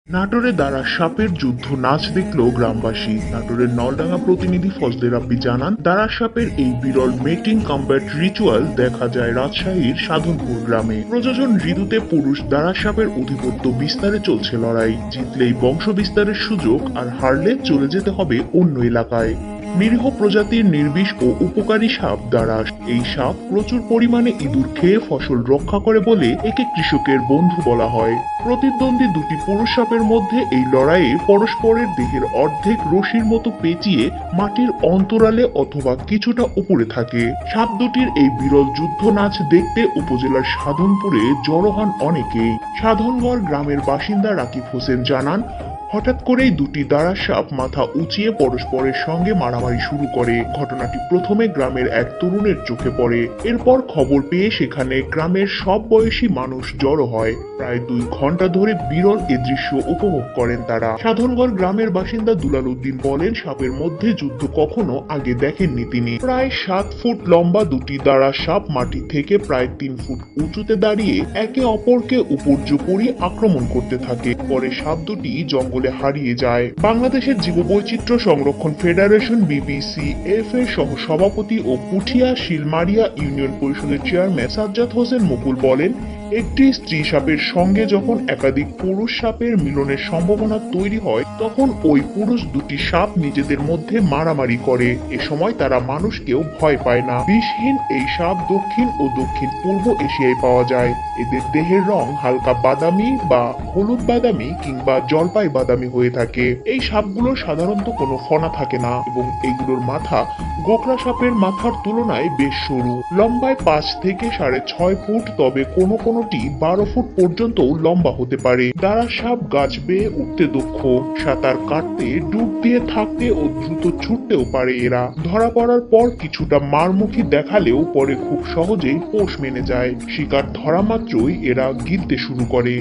নাটোরে দাঁড়া সাপের যুদ্ধ নাচ দেখল গ্রামবাসী। নাটোরের নলডাঙ্গা প্রতিনিধি ফজলে রাব্বি জানান, দাঁড়া সাপের এই বিরল মেটিং কমব্যাট রিচুয়াল দেখা যায় রাজশাহীর সাধনপুর গ্রামে। প্রজনন ঋতুতে পুরুষ দাঁড়া সাপের আধিপত্য বিস্তারে চলছে লড়াই। জিতলেই বংশ বিস্তারের সুযোগ, আর হারলে চলে যেতে হবে অন্য এলাকায়। নিরীহ প্রজাতির নির্বিষ ও উপকারী সাপ দাঁড়াস। এই সাপ প্রচুর পরিমাণে ইঁদুর খেয়ে ফসল রক্ষা করে বলে একে কৃষকের বন্ধু বলা হয়। প্রতিদ্বন্দ্বী দুটি পুরুষ সাপের মধ্যে এই লড়াইয়ে পরস্পরের দেহের অর্ধেক রশির মতো পেঁচিয়ে মাটির অন্তরালে অথবা কিছুটা উপরে থাকে। সাপ দুটির এই বিরল যুদ্ধ নাচ দেখতে উপজেলার সাধনপুরে জড়ো হন অনেকেই। সাধনগড় গ্রামের বাসিন্দা রাকিব হোসেন জানান, হঠাৎ করেই দুটি দাঁড়া সাপ মাথা উঁচিয়ে পরস্পরের সঙ্গে মারামারি শুরু করে। ঘটনাটি প্রথমে গ্রামের এক তরুণের চোখে পড়ে। এরপর খবর পেয়ে সেখানে গ্রামের সব বয়সী মানুষ জড়ো হয়। প্রায় 2 ঘন্টা ধরে বিরল এ দৃশ্য উপভোগ করেন তারা। সাধনগড় গ্রামের বাসিন্দা দুলাল উদ্দিন বলেন, সাপের মধ্যে যুদ্ধ কখনো আগে দেখেননি তিনি। প্রায় 7 ফুট লম্বা দুটি দাঁড়া সাপ মাটি থেকে প্রায় 3 ফুট উঁচুতে দাঁড়িয়ে একে অপরকে উপর্যুপরি আক্রমণ করতে থাকে। পরে সাপ দুটি জঙ্গলে হারিয়ে যায়। বাংলাদেশের জীববৈচিত্র্য সংরক্ষণ ফেডারেশন BBCF এর সহ সভাপতি ও পুঠিয়া শিলমারিয়া ইউনিয়ন পরিষদের চেয়ারম্যান সাজ্জাদ হোসেন মুকুল বলেন, একটি স্ত্রী সাপের সঙ্গে যখন একাধিক পুরুষ সাপের মিলনের সম্ভাবনা তৈরি হয়, তখন ওই পুরুষ দুটি সাপ নিজেদের মধ্যে মারামারি করে। এ সময় তারা মানুষকেও ভয় পায় না। বিষহীন এই সাপ দক্ষিণ ও দক্ষিণ পূর্ব এশিয়ায় পাওয়া যায়। এদের দেহের রং হালকা বাদামি বা হলুদ বাদামি কিংবা জলপাই বাদামি হয়ে থাকে। এই সাপগুলোর সাধারণত কোনো ফনা থাকে না এবং এইগুলোর মাথা গোকরা সাপের মাথার তুলনায় বেশ সরু। লম্বায় 5 থেকে 6.5 ফুট, তবে কোনো কোনোটি 12 ফুট পর্যন্তও লম্বা হতে পারে। দাঁড়া সাপ গাছ বেয়ে উঠতে দক্ষ। সাঁতার কাটতে, ডুব দিয়ে থাকতে ও দ্রুত ছুটতেও পারে এরা। ধরা পড়ার পর কিছুটা মারমুখী দেখালেও পরে খুব সহজেই পোষ মেনে যায়। শিকার ধরা মাত্রই এরা গিলতে শুরু করে।